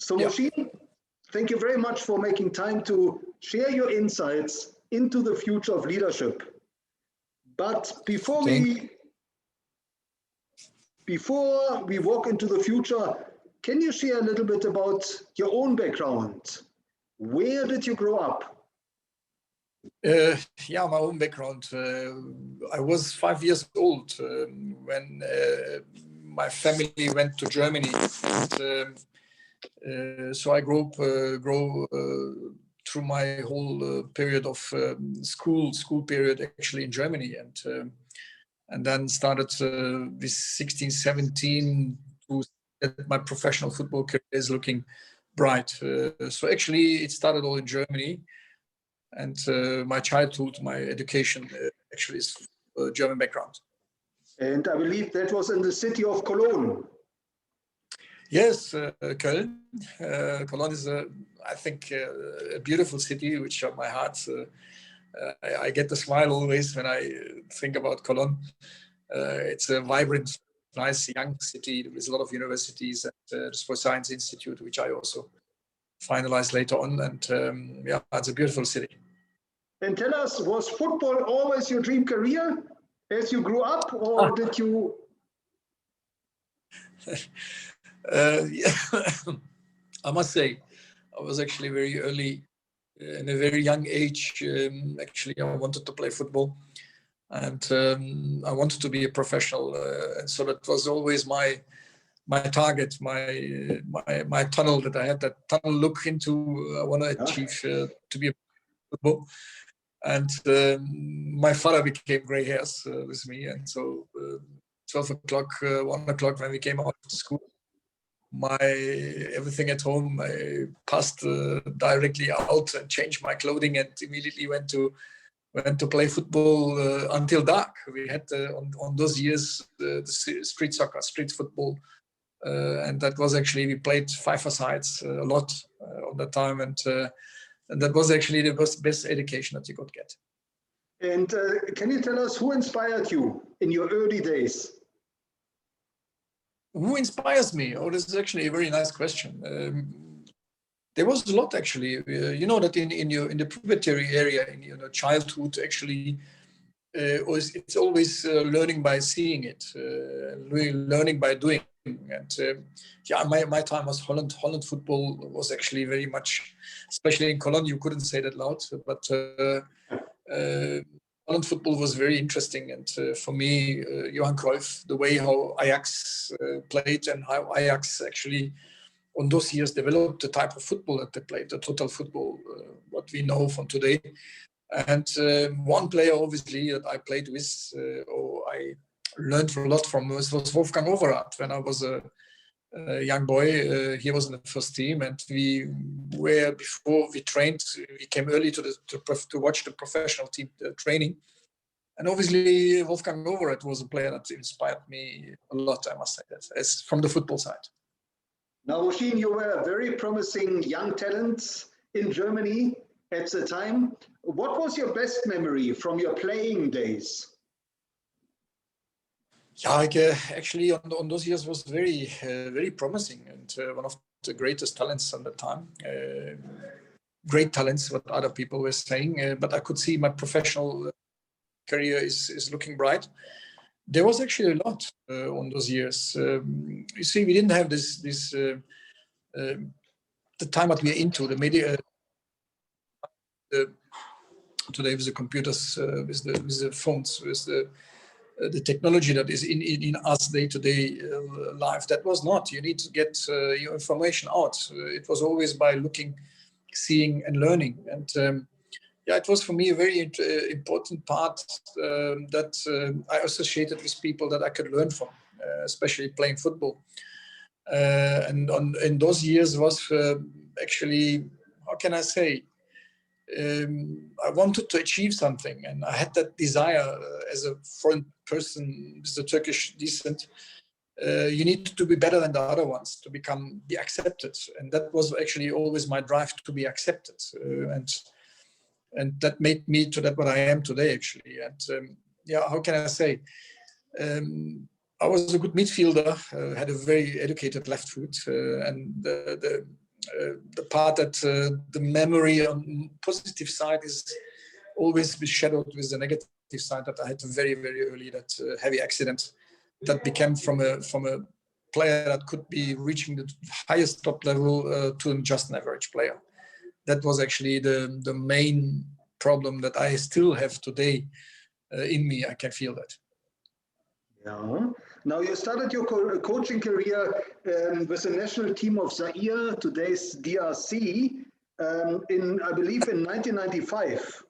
So Yeah. Muhsin, thank you very much for making time to share your insights into the future of leadership. But before we walk into the future, can you share a little bit about your own background? Where did you grow up? Yeah, my own background. I was 5 years old when my family went to Germany. And, so I grew through my whole period of school period actually in Germany, and then started with 16, 17 to that my professional football career is looking bright. So actually it started all in Germany, and my childhood, my education actually is German background. And I believe that was in the city of Cologne. Yes, Köln. Cologne is, I think, a beautiful city, which my heart. I get the smile always when I think about Cologne. It's a vibrant, nice, young city with a lot of universities and the Sports Science Institute, which I also finalized later on. And yeah, it's a beautiful city. And tell us, was football always your dream career as you grew up, or did you? Yeah. I must say, I was actually very early, in a very young age. Actually, I wanted to play football, and I wanted to be a professional. And so that was always my target, my tunnel that I had. That tunnel look into. I want to achieve to be a football. And my father became gray hairs with me, and so 12 o'clock, 1 o'clock when we came out of school, everything at home, I passed directly out and changed my clothing and immediately went to play football until dark. We had on those years the street soccer, street football, and that was actually, we played five-a-sides a lot on that time, and that was actually the best education that you could get. And can you tell us who inspired you in your early days? Who inspires me? Oh, this is actually a very nice question. There was a lot actually. You know that in the puberty area, in childhood, actually, it's always learning by seeing it, learning by doing. And yeah, my time was Holland. Holland football was actually very much, especially in Cologne. You couldn't say that loud, but Holland football was very interesting. And for me, Johan Cruyff, the way how Ajax played and how Ajax actually on those years developed the type of football that they played, the total football, what we know from today. And one player, obviously, that I played with, or I learned a lot from, was Wolfgang Overath. When I was a young boy, he was in the first team, and before we trained, we came early to watch the professional team training. And obviously, Wolfgang Overath was a player that inspired me a lot, I must say that, as from the football side. Now, Muhsin, you were a very promising young talent in Germany at the time. What was your best memory from your playing days? Yeah, actually on those years was very promising, and one of the greatest talents at the time. Great talents, what other people were saying, but I could see my professional career is looking bright. There was actually a lot on those years. You see, we didn't have this the time that we are into the media. Today with the computers, with the phones, with the technology that is in us day-to-day life. That was not. You need to get your information out. It was always by looking, seeing, and learning. And yeah, it was for me a very important part that I associated with people that I could learn from, especially playing football. And in those years was actually, how can I say, I wanted to achieve something, and I had that desire as a foreign person with the Turkish descent. You need to be better than the other ones to be accepted, and that was actually always my drive to be accepted, and that made me to that what I am today actually. And yeah, how can I say? I was a good midfielder, had a very educated left foot, and the part that the memory on positive side is always shadowed with the negative side, that I had very, very early that heavy accident that became from a player that could be reaching the highest top level to just an average player. That was actually the main problem that I still have today in me. I can feel that. Yeah. Now you started your coaching career with the national team of Zaire, today's DRC, I believe in 1995.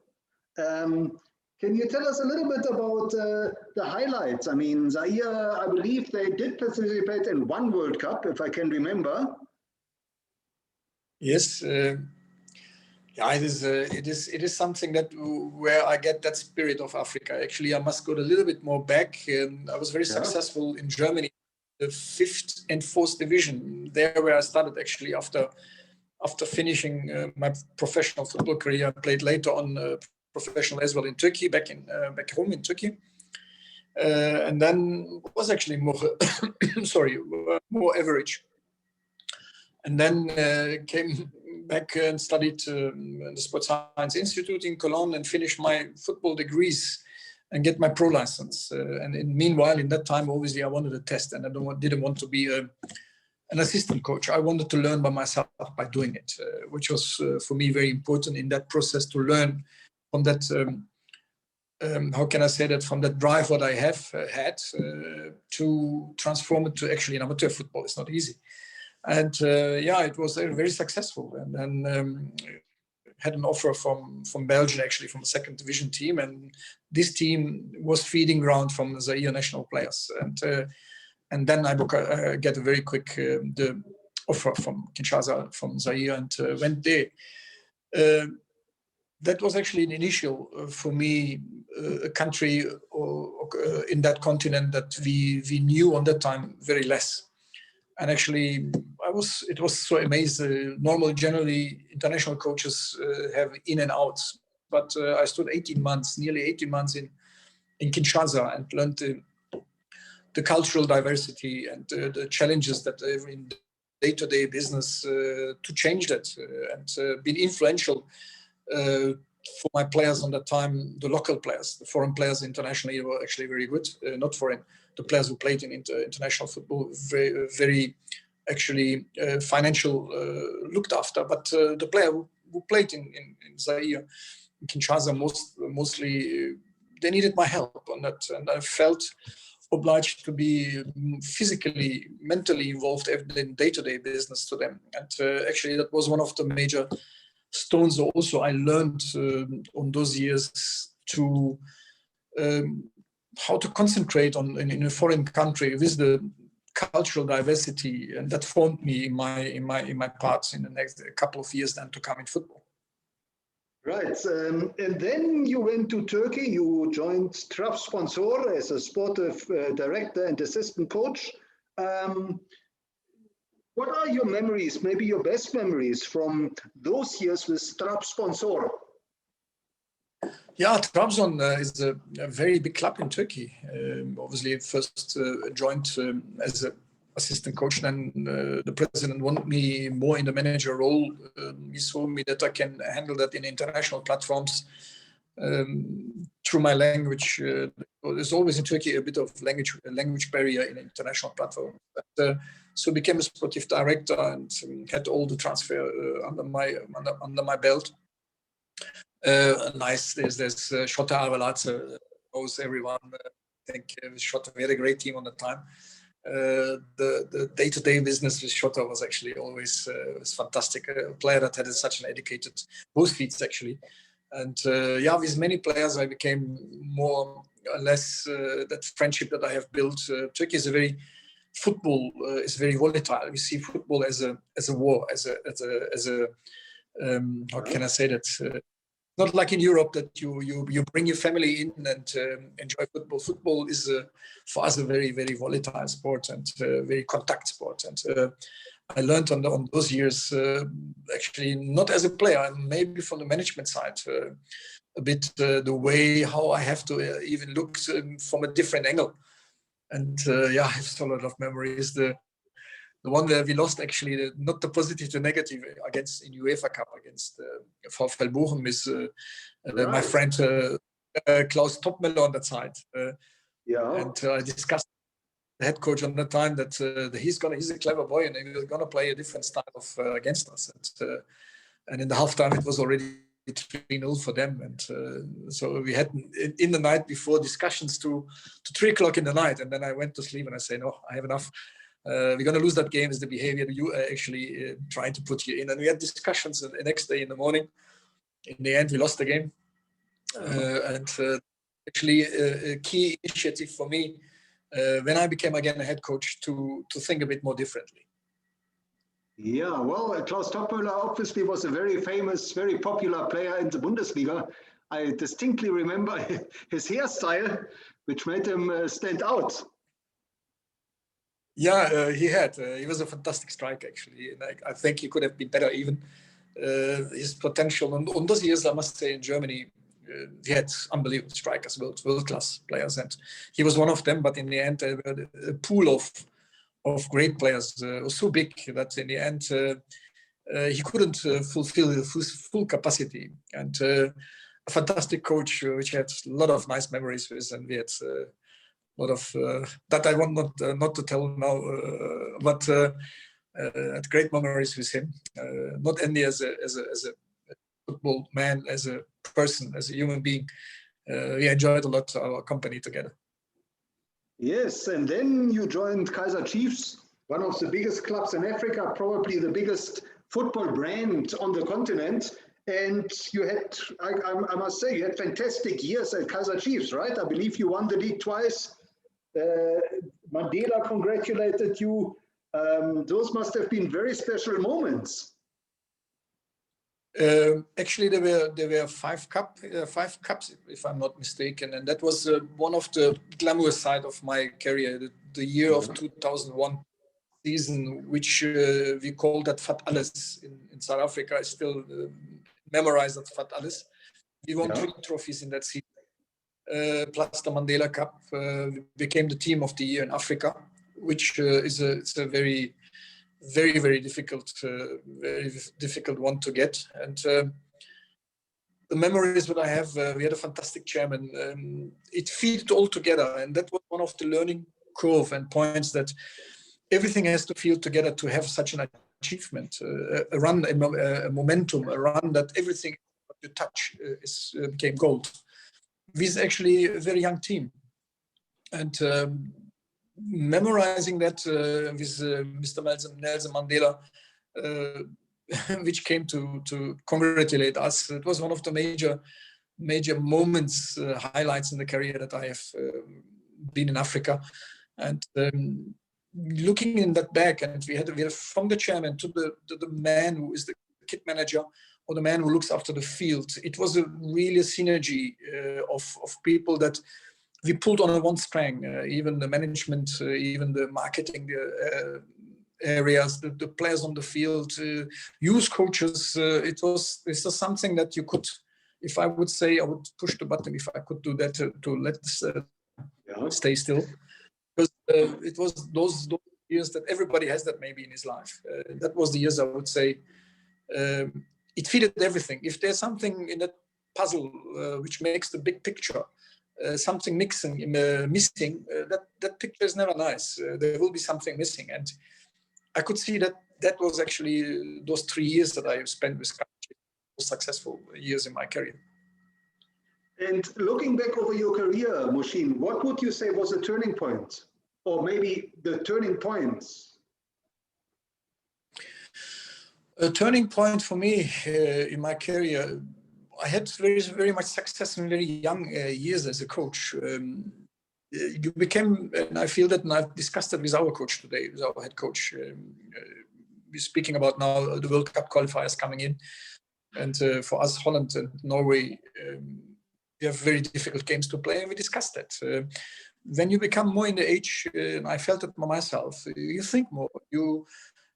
Can you tell us a little bit about the highlights? I mean, Zaire, I believe they did participate in one World Cup, if I can remember. Yes. Yeah, it is something that where I get that spirit of Africa. Actually, I must go a little bit more back. I was very successful in Germany, the 5th and 4th division. There, where I started actually after finishing my professional football career. I played later on professional as well in Turkey, back home in Turkey, and then was actually more more average. And then came back and studied the Sports Science Institute in Cologne and finished my football degrees and get my pro license. Meanwhile, in that time, obviously, I wanted a test, and I didn't want to be an assistant coach. I wanted to learn by myself by doing it, which was for me very important in that process, to learn from that. How can I say that? From that drive what I have had to transform it to actually an amateur football. It's not easy. And it was very successful. And then had an offer from Belgium, actually, from the 2nd division team. And this team was feeding ground from the Zaire national players. And then I get a very quick the offer from Kinshasa, from Zaire, and went there. That was actually an initial for me, a country in that continent that we knew on that time very less. And actually, it was so amazing. Normally, generally, international coaches have in and outs, but I stood nearly 18 months in Kinshasa, and learned the cultural diversity and the challenges that are in day-to-day business to change that, and been influential for my players on that time. The local players, the foreign players internationally, were actually very good. Not foreign, the players who played in international football, very, very actually financial looked after. But the player who played in Zaire, in Kinshasa, mostly they needed my help on that, and I felt obliged to be physically, mentally involved in day-to-day business to them. And actually, that was one of the major stones also I learned on those years, to how to concentrate on in a foreign country with the cultural diversity, and that formed me in my parts in the next couple of years then to come in football. Right, and then you went to Turkey. You joined Trabzonspor as a sportive director and assistant coach. What are your memories, maybe your best memories from those years with Trabzonspor? Yeah, Trabzon is a very big club in Turkey. Obviously, first joined as an assistant coach, then the president wanted me more in the manager role. He saw me that I can handle that in international platforms through my language. There's always in Turkey a bit of language barrier in international platforms. So became a sportive director and had all the transfer under my belt. Nice. There's Shota Arveladze, knows everyone. I think Shota, we had a great team on the time. The day-to-day business with Shota was actually always was fantastic. A player that had such an educated, both feet actually. And with many players, I became more or less that friendship that I have built. Turkey is football is very volatile. We see football as a war, as a how can I say that? Not like in Europe that you bring your family in and enjoy football. Football is for us a very, very volatile sport and very contact sport. And I learned on those years, actually not as a player, maybe from the management side, a bit the way how I have to even look from a different angle. And I have a lot of memories. the one where we lost actually, not the positive to negative against in UEFA Cup against VfL Bochum is my friend Klaus Topmüller on that side. And I discussed the head coach on the time that he's a clever boy and he's gonna play a different style of against us. And in the halftime it was already 3-0 for them, and so we had in the night before discussions to 3 o'clock in the night, and then I went to sleep and I say, no, I have enough. We're going to lose that game. Is the behavior you actually trying to put you in? And we had discussions the next day in the morning. In the end, we lost the game, and actually a key initiative for me when I became again a head coach to think a bit more differently. Yeah, well, Klaus Topmüller obviously was a very famous, very popular player in the Bundesliga. I distinctly remember his hairstyle, which made him stand out. Yeah, he was a fantastic striker, actually. And I think he could have been better even. His potential, on those years, I must say, in Germany, he had unbelievable strikers, world-class players. And he was one of them, but in the end, a pool of great players was so big that in the end he couldn't fulfill his full capacity. And a fantastic coach, which had a lot of nice memories with, and we had a lot of that I want not to tell now, but had great memories with him. Not only as a football man, as a person, as a human being. We enjoyed a lot our company together. Yes, and then you joined Kaizer Chiefs, one of the biggest clubs in Africa, probably the biggest football brand on the continent. And you had, I must say, you had fantastic years at Kaizer Chiefs, right? I believe you won the league twice. Mandela congratulated you. Those must have been very special moments. Actually, there were five cups, if I'm not mistaken, and that was one of the glamorous side of my career. The year of 2001 season, which we call that Fat Alles in South Africa, I still memorized that Fat Alles. We won 3 trophies in that season, plus the Mandela Cup. We became the team of the year in Africa, which is a very difficult, one to get. And the memories that I have, we had a fantastic chairman. It fitted all together, and that was one of the learning curve and points that everything has to feel together to have such an achievement, a run, a momentum, a run that everything you touch became gold. With actually a very young team, and memorizing that with Mr. Nelson Mandela, which came to congratulate us. It was one of the major moments, highlights in the career that I have been in Africa. And looking in that back, and we had from the chairman to the man who is the kit manager, or the man who looks after the field. It was really a synergy of people that we pulled on one string, even the management, even the marketing areas, the players on the field, youth coaches. It's just something that you could, if I would say, I would push the button if I could do that to let this stay still. Because it was those years that everybody has that maybe in his life. That was the years I would say, it fitted everything. If there's something in that puzzle which makes the big picture, something missing, that picture is never nice. There will be something missing. And I could see that was actually those 3 years that I spent with most successful years in my career. And looking back over your career, Muhsin, what would you say was a turning point? Or maybe the turning points? A turning point for me in my career, I had very much success in very young years as a coach. You became, and I feel that, and I've discussed it with our coach today, with our head coach. We're speaking about now the World Cup qualifiers coming in. And for us, Holland and Norway, we have very difficult games to play, and we discussed that. When you become more in the age, and I felt it myself, you think more.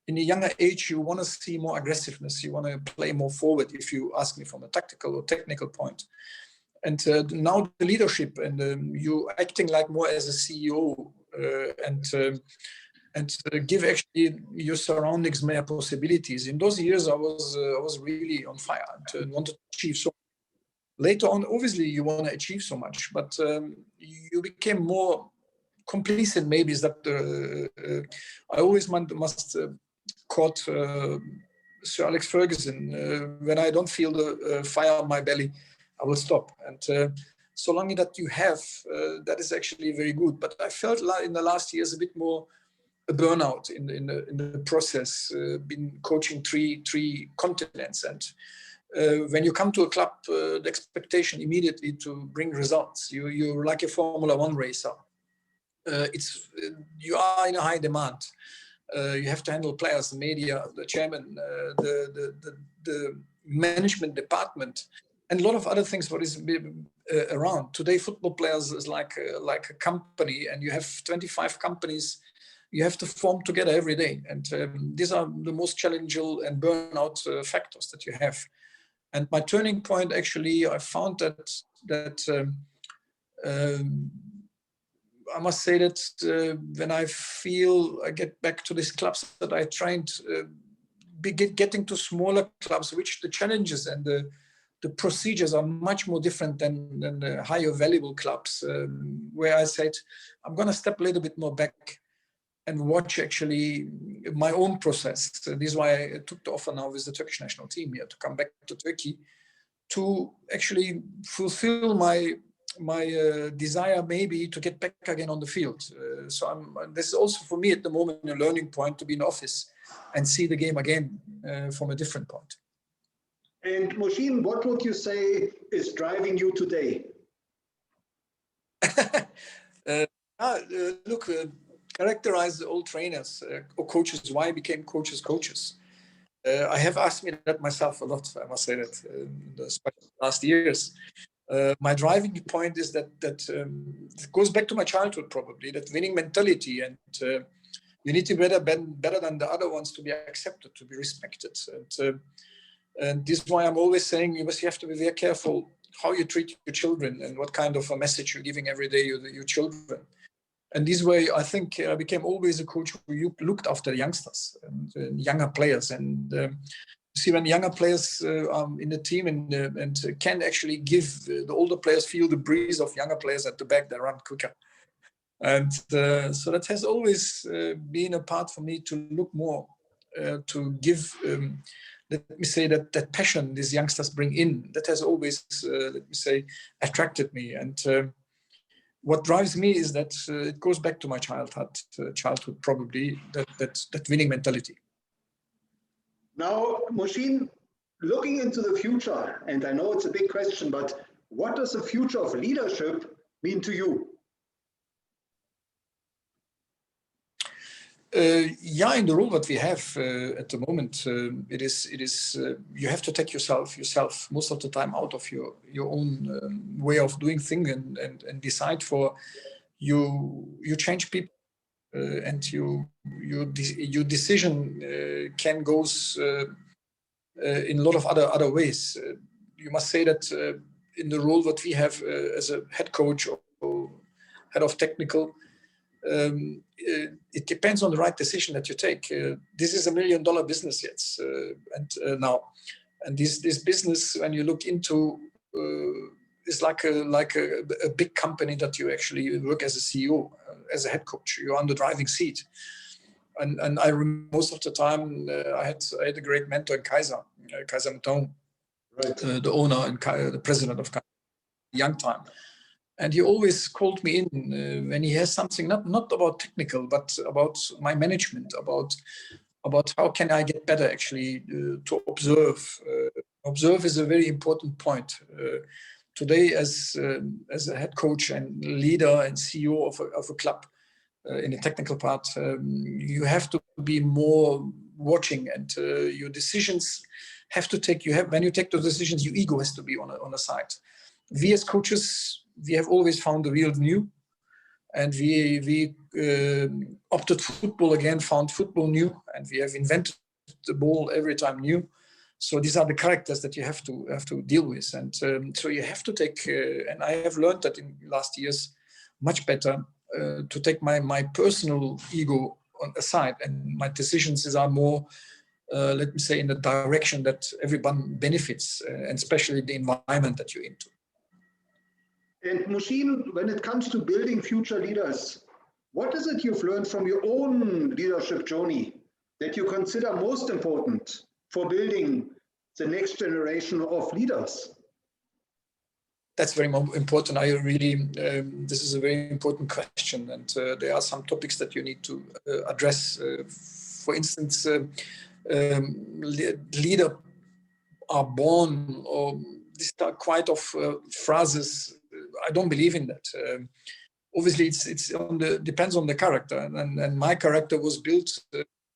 In a younger age, you want to see more aggressiveness. You want to play more forward, if you ask me from a tactical or technical point. And now the leadership, and you acting like more as a CEO, and and give actually your surroundings more possibilities. In those years, I was really on fire and wanted to achieve so. Later on, obviously, you want to achieve so much, but you became more complacent. Maybe is that I always must quote Sir Alex Ferguson: "When I don't feel the fire in my belly, I will stop." And so long that you have, that is actually very good. But I felt in the last years a bit more a burnout in the process. Been coaching three continents, and when you come to a club, the expectation immediately to bring results. You're like a Formula One racer. You are in a high demand. You have to handle players, the media, the chairman, the management department, and a lot of other things. What is around today? Football players is like a company, and you have 25 companies. You have to form together every day, and these are the most challenging and burnout factors that you have. And my turning point, actually, I found that I must say that when I feel I get back to these clubs that I trained, getting to smaller clubs, which the challenges and the procedures are much more different than the higher valuable clubs, where I said, I'm going to step a little bit more back and watch actually my own process. This is why I took the offer now with the Turkish national team here to come back to Turkey to actually fulfill my desire maybe to get back again on the field. This is also for me at the moment a learning point to be in office and see the game again from a different point. And Muhsin, what would you say is driving you today? Look, characterize all trainers or coaches. Why I became coaches? I have asked me that myself a lot. I must say that in the last years. My driving point is that it goes back to my childhood, probably, that winning mentality, and you need to be better than the other ones to be accepted, to be respected. And this is why I'm always saying you have to be very careful how you treat your children and what kind of a message you're giving every day to your children. And this way, I think I became always a coach who looked after youngsters and younger players. And see, when younger players are in the team and can actually give the older players feel the breeze of younger players at the back, they run quicker. And so that has always been a part for me to look more, to give, let me say, that passion these youngsters bring in. That has always, let me say, attracted me. And what drives me is that it goes back to my childhood probably, that winning mentality. Now, Muhsin, looking into the future, and I know it's a big question, but what does the future of leadership mean to you? In the role that we have at the moment, it is you have to take yourself most of the time out of your own way of doing things and decide for you change people and your decision can goes in a lot of other ways. You must say that in the role that we have as a head coach or head of technical. It depends on the right decision that you take. This is $1 million business yet, and this business, when you look into, is like a big company that you actually work as a CEO, as a head coach. You're on the driving seat, and I remember most of the time I had a great mentor in Kaizer Chiefs, right. The owner and the president of Kaizer, young time. And he always called me in when he has something not about technical, but about my management, about how can I get better actually to observe. Observe is a very important point. Today, as a head coach and leader and CEO of a club in the technical part, you have to be more watching, and your decisions have to take. When you take those decisions, your ego has to be on a side. We as coaches, we have always found the wheel new, and we opted football again, found football new, and we have invented the ball every time new. So these are the characters that you have to deal with, and so you have to take. And I have learned that in last years much better to take my personal ego on a side, and my decisions are more, let me say, in the direction that everyone benefits, and especially the environment that you're into. And Muhsin, when it comes to building future leaders, what is it you've learned from your own leadership journey that you consider most important for building the next generation of leaders? That's very important. I really, this is a very important question, and there are some topics that you need to address. For instance, leader are born, or this quite of phrases. I don't believe in that. Obviously, it's depends on the character, and my character was built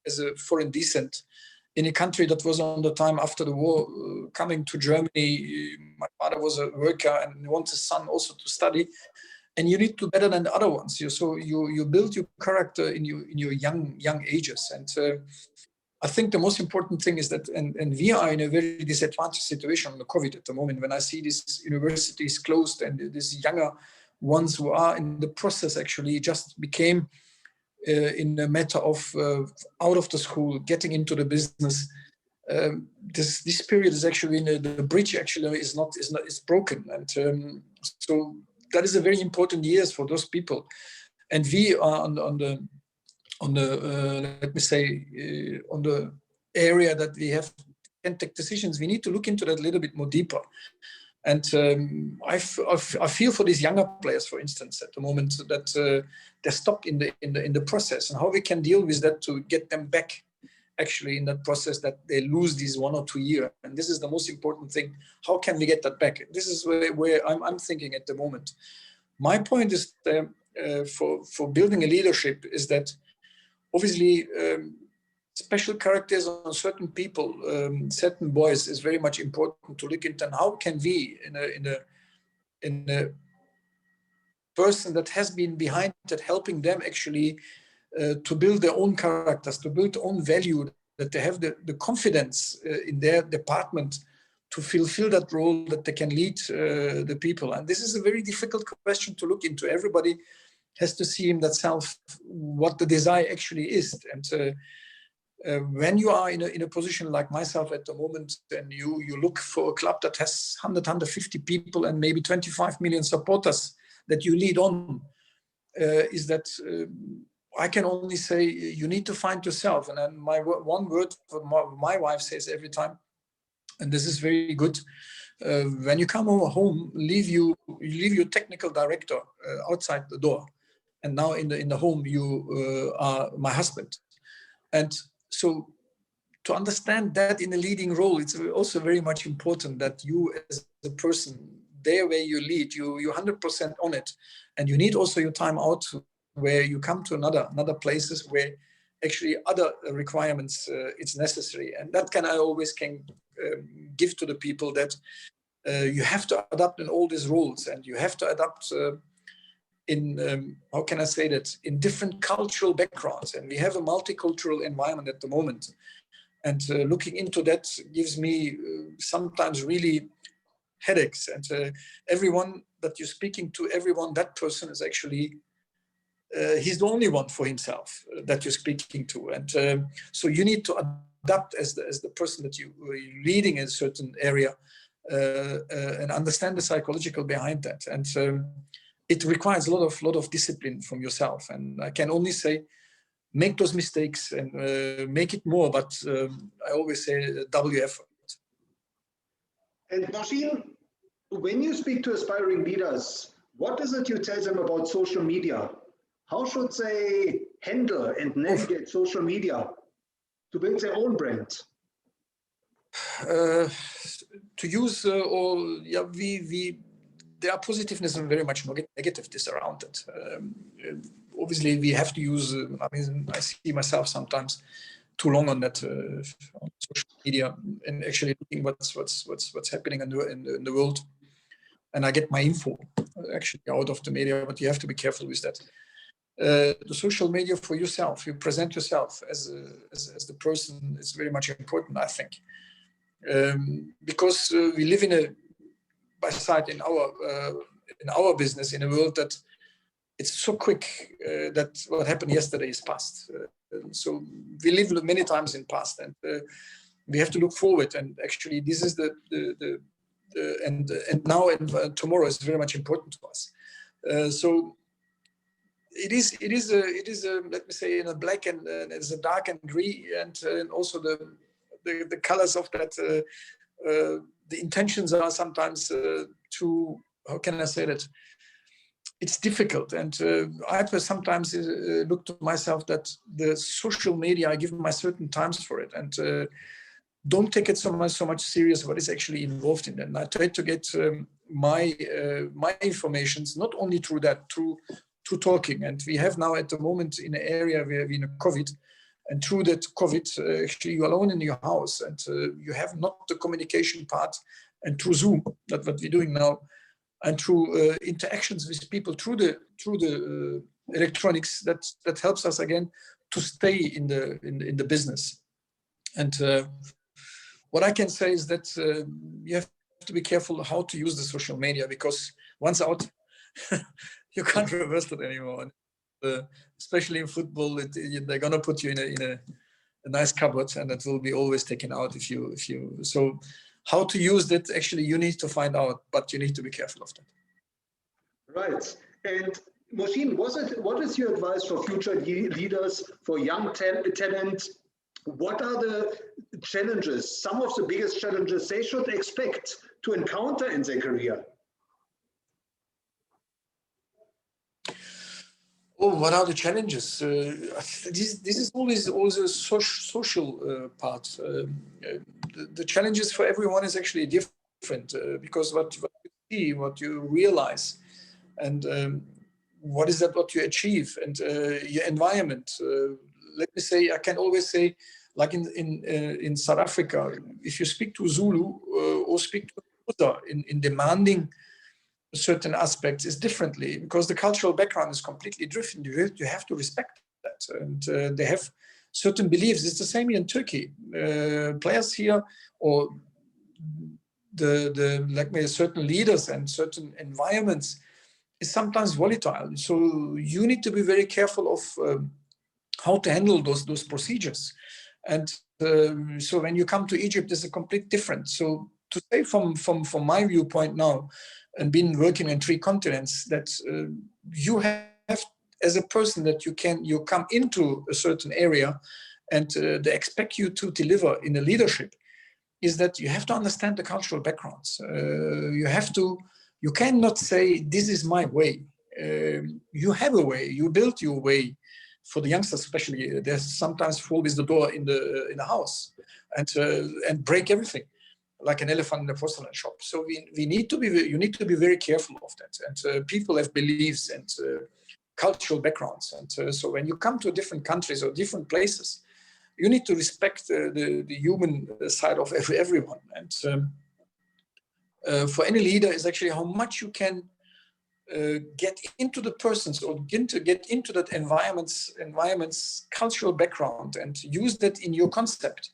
as a foreign descent in a country that was on the time after the war, coming to Germany. My father was a worker and wanted his son also to study, and you need to better than the other ones. You build your character in your young ages, and I think the most important thing is that, and we are in a very disadvantaged situation on the COVID at the moment. When I see these universities closed and these younger ones who are in the process actually just became in a matter of out of the school, getting into the business. This period is actually the bridge actually is broken, and so that is a very important years for those people, and we are on the let me say on the area that we have can take decisions. We need to look into that a little bit more deeper. And I feel for these younger players, for instance, at the moment that they're stopped in the process, and how we can deal with that to get them back actually in that process, that they lose these 1 or 2 years. And this is the most important thing. How can we get that back? This is where I'm thinking at the moment. My point is for building a leadership is that obviously special characters on certain people, certain boys is very much important to look into. And how can we, in a person that has been behind that, helping them actually to build their own characters, to build their own value, that they have the confidence in their department to fulfill that role, that they can lead the people. And this is a very difficult question to look into. Everybody has to see in themselves what the desire actually is. And when you are in a position like myself at the moment, and you look for a club that has 150 people and maybe 25 million supporters that you lead on, is that I can only say you need to find yourself. And then my one word for my wife says every time, and this is very good, when you come home, leave your technical director outside the door, and now in the home you are my husband. And so to understand that in a leading role, it's also very much important that you as a person, there where you lead, you're 100% on it. And you need also your time out where you come to another places where actually other requirements it's necessary. And that I always can give to the people, that you have to adapt in all these roles, and you have to adapt in, how can I say that, in different cultural backgrounds. And we have a multicultural environment at the moment. And looking into that gives me sometimes really headaches. And everyone that you're speaking to, that person is actually, he's the only one for himself that you're speaking to. And so you need to adapt as the person that you're leading in a certain area and understand the psychological behind that. And it requires a lot of discipline from yourself. And I can only say, make those mistakes and make it more, but I always say double effort. And Muhsin, when you speak to aspiring leaders, what is it you tell them about social media? How should they handle and navigate social media to build their own brand? To use there are positiveness and very much negativeness around it. Obviously, we have to use. I see myself sometimes too long on that on social media, and actually looking what's happening in the world. And I get my info actually out of the media, but you have to be careful with that. The social media for yourself, you present yourself as the person, is very much important, I think, because we live in our business in a world that it's so quick that what happened yesterday is past. So we live many times in past, and we have to look forward. And actually, this is and now and tomorrow is very much important to us. So it is a let me say in a black and it's a dark and green, and also the colors of that. The intentions are sometimes too. How can I say that? It's difficult, and I sometimes look to myself that the social media, I give my certain times for it, and don't take it so much serious what is actually involved in it. And I try to get my informations not only through that, through talking. And we have now at the moment in an area where we're in a COVID, and through that COVID, actually you're alone in your house, and you have not the communication part, and through Zoom, that's what we're doing now, and through interactions with people through the electronics, that helps us again to stay in the business. And what I can say is that you have to be careful how to use the social media, because once out, you can't reverse it anymore. Especially in football, they're gonna put you in a nice cupboard, and it will be always taken out if you. So, how to use that? Actually, you need to find out, but you need to be careful of that. Right. And Muhsin, what is your advice for future leaders, for young talent? What are the challenges, some of the biggest challenges they should expect to encounter in their career? Oh, what are the challenges? This is always also a social part. The challenges for everyone is actually different, because what you see, what you realize, and what is that what you achieve, and your environment. Let me say, I can always say, like in South Africa, if you speak to Zulu or speak to Xhosa in demanding certain aspects is differently, because the cultural background is completely different. You have to respect that, and they have certain beliefs. It's the same in Turkey. Players here, or the like maybe certain leaders and certain environments, is sometimes volatile. So you need to be very careful of how to handle those procedures. And so when you come to Egypt, it's a complete different. So to say from my viewpoint now, and been working in 3 continents, that you have as a person that you come into a certain area, and they expect you to deliver in the leadership, is that you have to understand the cultural backgrounds. You cannot say this is my way. You have a way. You build your way. For the youngsters, especially, they sometimes fall with the door in the house, and break everything, like an elephant in a porcelain shop. So you need to be very careful of that. And people have beliefs and cultural backgrounds. And so when you come to different countries or different places, you need to respect the human side of everyone. And for any leader is actually how much you can get into the persons, or get into that environment's cultural background, and use that in your concept,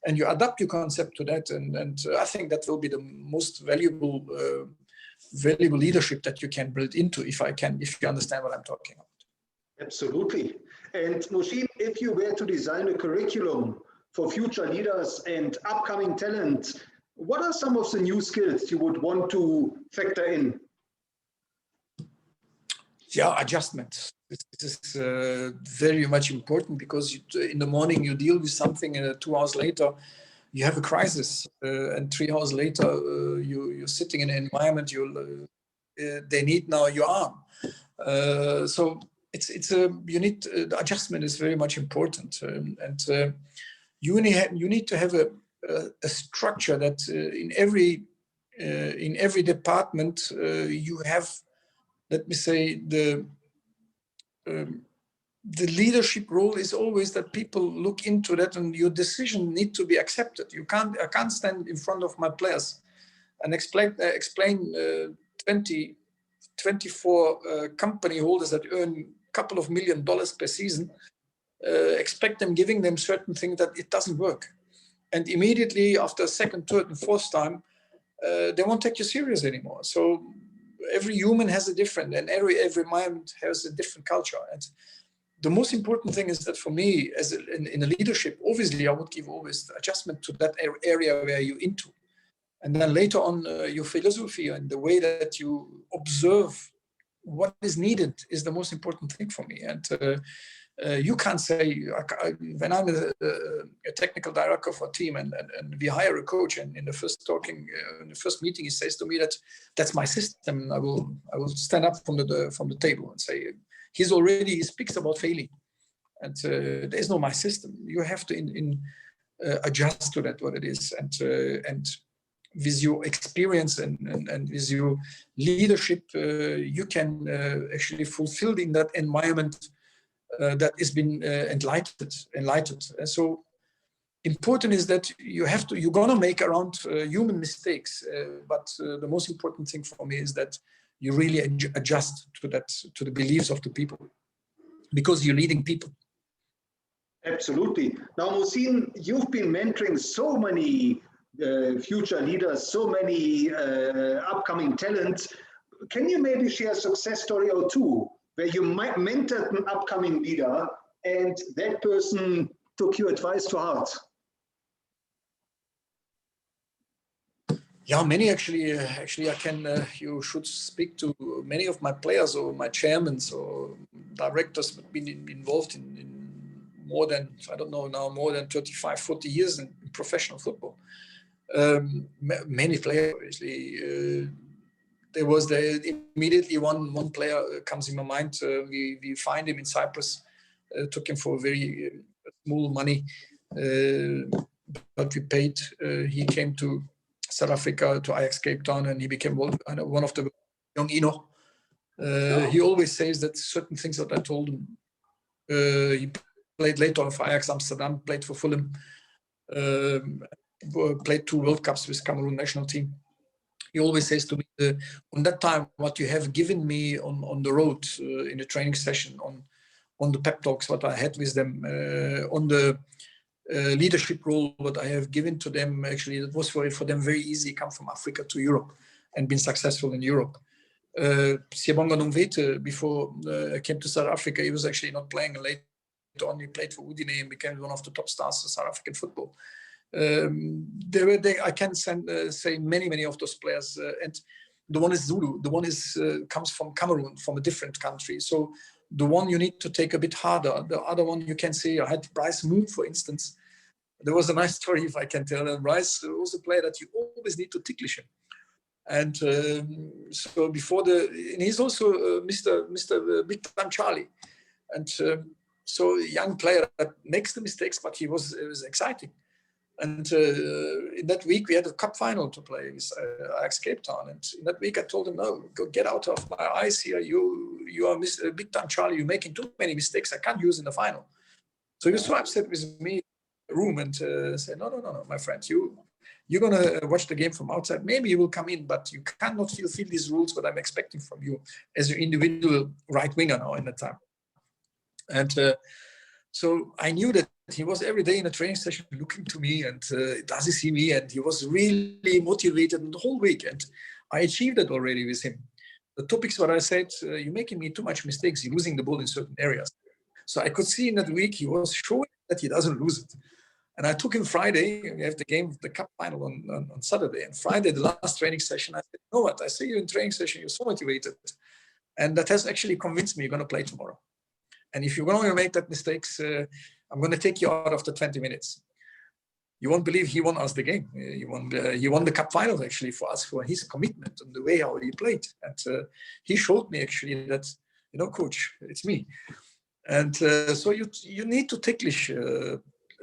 and you adapt your concept to that. And I think that will be the most valuable leadership that you can build into, if you understand what I'm talking about. Absolutely. And Muhsin, if you were to design a curriculum for future leaders and upcoming talent, what are some of the new skills you would want to factor in? Yeah, adjustment. This is very much important, because in the morning you deal with something, and 2 hours later you have a crisis, and 3 hours later you're sitting in an environment they need now your arm. So you need the adjustment is very much important, and you need to have a structure that in every department you have. Let me say the leadership role is always that people look into that, and your decision need to be accepted. I can't stand in front of my players and explain 24 company holders that earn a couple of $1 million per season, expect them giving them certain things that it doesn't work. And immediately after second, third, and fourth time, they won't take you serious anymore. So every human has a different, and every mind has a different culture. And the most important thing is that for me, in a leadership, obviously I would give always adjustment to that area where you're into. And then later on, your philosophy and the way that you observe what is needed is the most important thing for me. And you can't say, when I'm a technical director for a team and we hire a coach, and in the first meeting, he says to me that that's my system. I will stand up from the table and say, he speaks about failing. And there is no my system. You have to adjust to that, what it is. And with your experience and with your leadership, you can actually fulfill in that environment that has been enlightened. And so important is that you're gonna make around human mistakes, but the most important thing for me is that you really adjust to the beliefs of the people, because you're leading people. Absolutely. Now, Muhsin, you've been mentoring so many future leaders, so many upcoming talents. Can you maybe share a success story or two where you mentored an upcoming leader and that person took your advice to heart? Yeah, many actually. Actually, I can. You should speak to many of my players or my chairmen or directors who've been involved in more than, I don't know now, more than 35, 40 years in professional football. Many players, obviously. There was immediately one player comes in my mind. We find him in Cyprus, took him for very small money, but we paid. He came to South Africa, to Ajax Cape Town, and he became one of the young Eno. He always says that certain things that I told him. He played later for Ajax Amsterdam, played for Fulham, played 2 World Cups with Cameroon national team. He always says to me, on that time, what you have given me on the road, in the training session, on the pep talks, what I had with them, on the leadership role, what I have given to them, actually, it was for them very easy, come from Africa to Europe and been successful in Europe. Siyabonga Nongvete, before I came to South Africa, he was actually not playing, and later on he played for Udine and became one of the top stars of South African football. I can say many of those players, and the one is Zulu, the one is comes from Cameroon, from a different country. So the one you need to take a bit harder. The other one you can say, I had Bryce Moon, for instance. There was a nice story, if I can tell. And Bryce was a player that you always need to ticklish him. And so and he's also Mr. Big Time Charlie. And so a young player that makes the mistakes, but it was exciting. And in that week, we had a cup final to play with Ajax Cape Town. And in that week, I told him, no, go get out of my eyes here. You are Mr. Big Time Charlie. You're making too many mistakes. I can't use in the final. So he was so upset with me in the room and said, no, my friend, you're going to watch the game from outside. Maybe you will come in, but you cannot fulfill these rules, what I'm expecting from you as an individual right winger now in that time. And so I knew that he was every day in a training session looking to me and does he see me? And he was really motivated the whole week. And I achieved it already with him. The topics what I said, you're making me too much mistakes. You're losing the ball in certain areas. So I could see in that week he was showing that he doesn't lose it. And I took him Friday. We have the game, the cup final on Saturday. And Friday, the last training session, I said, you know what? I see you in training session. You're so motivated. And that has actually convinced me you're going to play tomorrow. And if you're going to make that mistakes, I'm going to take you out after 20 minutes. You won't believe he won us the game. He won the cup final actually for us, for his commitment and the way how he played. And he showed me actually that, coach, it's me. And so you need to ticklish.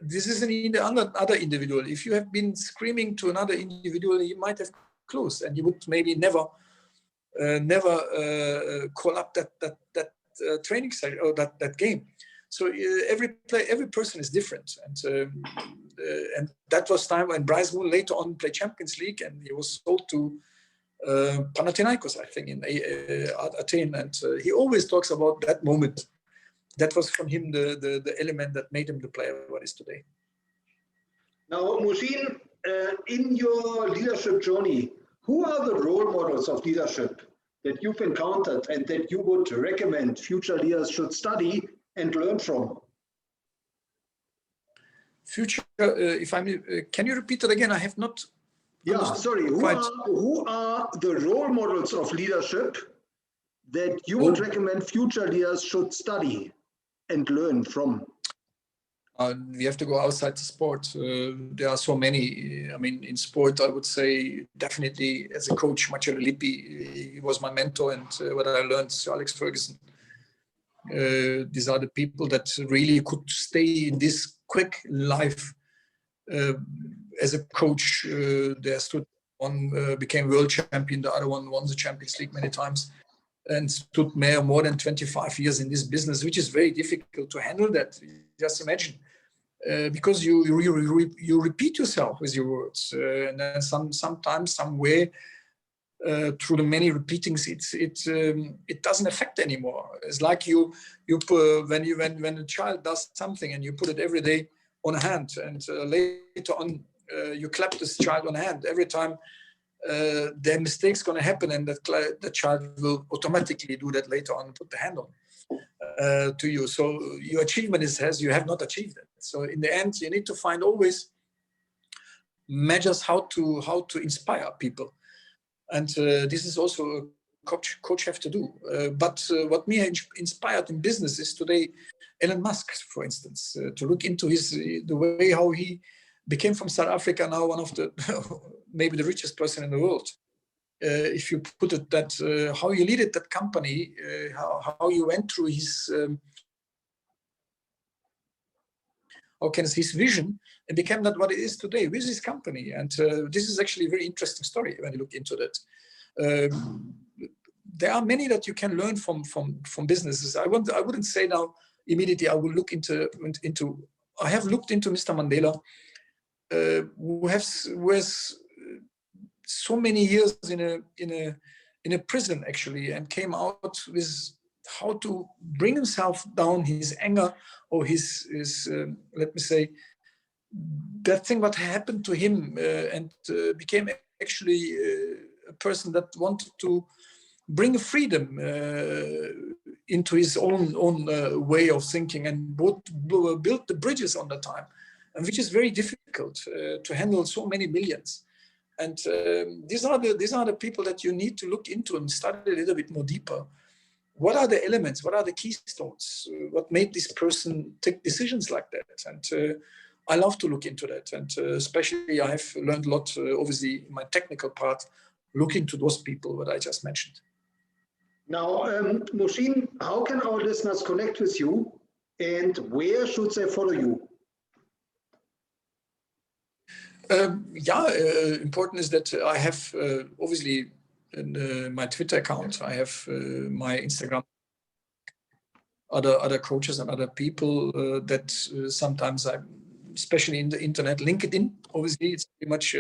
This is another individual. If you have been screaming to another individual, you might have closed, and you would maybe never call up that training session or that game. So every person is different, and that was time when Bryce Moon later on played Champions League, and he was sold to Panathinaikos, I think, in Athens, and he always talks about that moment. That was from him the element that made him the player what is today. Now, Muhsin, in your leadership journey, who are the role models of leadership that you've encountered and that you would recommend future leaders should study and learn from? Future, if I may, can you repeat it again? I have not understood. Sorry. Who are the role models of leadership that you would recommend future leaders should study and learn from? We have to go outside the sport. There are so many. I mean, in sport, I would say definitely as a coach, Marcello Lippi, he was my mentor, and what I learned, Alex Ferguson. These are the people that really could stay in this quick life. As a coach, there stood one, became world champion, the other one won the Champions League many times, and stood more than 25 years in this business, which is very difficult to handle that. Just imagine, because you repeat yourself with your words, and then sometimes, somewhere, through the many repeatings, it doesn't affect anymore. It's like when a child does something and you put it every day on a hand, and later on you clap this child on the hand every time. Their mistake's going to happen, and the child will automatically do that later on, put the hand on to you. So your achievement is you have not achieved it. So in the end, you need to find always measures how to inspire people, and this is also a coach have to do. But what me inspired in business is today Elon Musk, for instance, to look into the way how he became from South Africa, now one of the maybe the richest person in the world. If you put it that, how you leaded that company, how you went through his his vision, and became that what it is today with his company. And this is actually a very interesting story when you look into that. There are many that you can learn from businesses. I wouldn't say now immediately I will look into. I have looked into Mr. Mandela, who has so many years in a prison actually, and came out with how to bring himself down, his anger, or his let me say, that thing what happened to him, and became actually a person that wanted to bring freedom into his own way of thinking, and build the bridges on the time, and which is very difficult to handle so many millions. And these are the people that you need to look into and study a little bit more deeper. What are the elements? What are the keystones? What made this person take decisions like that? And I love to look into that. And especially I have learned a lot, obviously, in my technical part, looking to those people that I just mentioned. Now, Muhsin, how can our listeners connect with you, and where should they follow you? Important is that I have, obviously, my Twitter account. I have my Instagram. Other coaches and other people that sometimes especially in the internet, LinkedIn. Obviously, it's pretty much.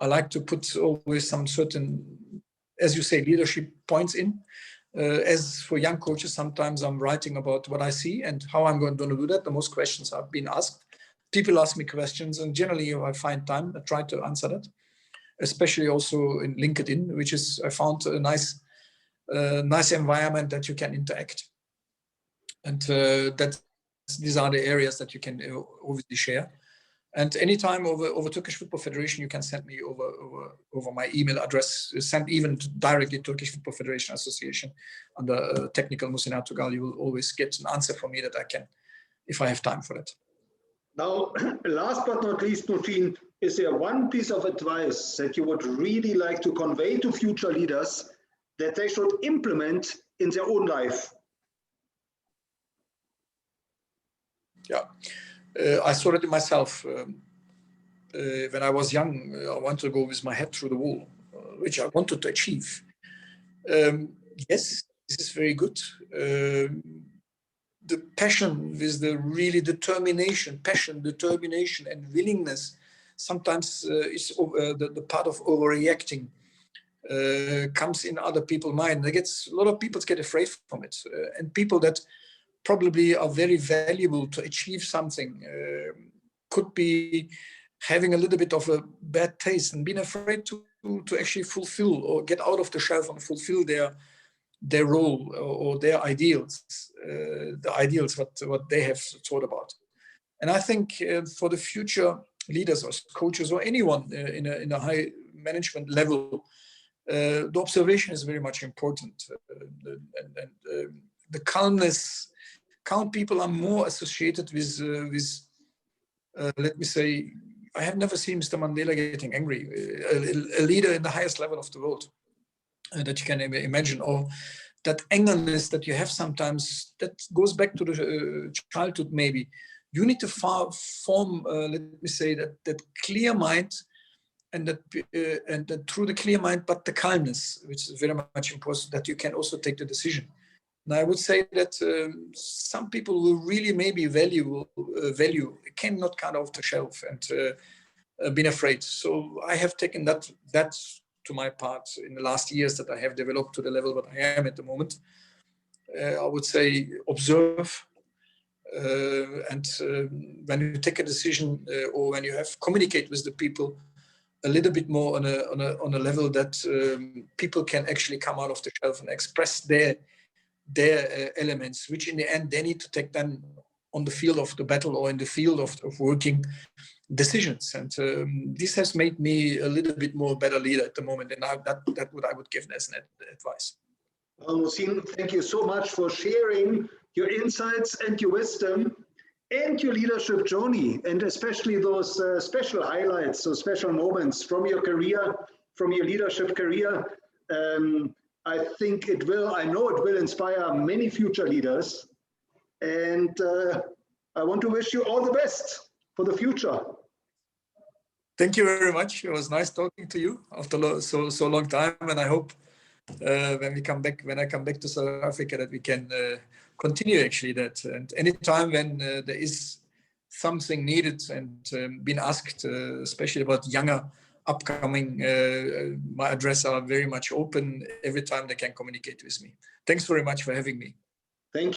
I like to put always some certain, as you say, leadership points in. As for young coaches, sometimes I'm writing about what I see and how I'm going to do that. The most questions have been asked. People ask me questions, and generally, if I find time, I try to answer that. Especially also in LinkedIn, which is I found a nice environment that you can interact, and these are the areas that you can obviously share. And anytime over Turkish Football Federation, you can send me over my email address. Send even directly to Turkish Football Federation Association under technical Muhsin Ertugral. You will always get an answer from me that I can, if I have time for it. Now, last but not least, Muhsin, is there one piece of advice that you would really like to convey to future leaders that they should implement in their own life? Yeah, I saw it in myself. When I was young, I wanted to go with my head through the wall, which I wanted to achieve. Yes, this is very good. The passion with the really determination, and willingness sometimes is the part of overreacting. Comes in other people's mind. A lot of people get afraid from it, and people that probably are very valuable to achieve something could be having a little bit of a bad taste and being afraid to actually fulfill or get out of the shelf and fulfill their role or their ideals, the ideals what they have thought about. And I think for the future leaders or coaches or anyone in a high management level, the observation is very much important. The calmness, calm people are more associated with let me say, I have never seen Mr. Mandela getting angry, a leader in the highest level of the world that you can imagine, or that angerness that you have sometimes, that goes back to the childhood maybe. You need to form, let me say, that clear mind, and that through the clear mind, but the calmness, which is very much important, that you can also take the decision. And I would say that some people will really maybe value cannot cut off the shelf and been afraid. So I have taken that to my part in the last years, that I have developed to the level that I am at the moment. I would say observe, and when you take a decision or when you have communicate with the people a little bit more on a level that people can actually come out of the shelf and express their elements, which in the end they need to take them on the field of the battle or in the field of working decisions. And this has made me a little bit more better leader at the moment, and that what I would give as an advice. Well, Muhsin, thank you so much for sharing your insights and your wisdom and your leadership journey, and especially those special highlights, those special moments from your career, from your leadership career. I think I know it will inspire many future leaders. And I want to wish you all the best for the future. Thank you very much. It was nice talking to you after so long time, and I hope when I come back to South Africa, that we can continue actually that. And anytime when there is something needed and been asked, especially about younger upcoming, my address are very much open. Every time they can communicate with me. Thanks very much for having me. Thank you.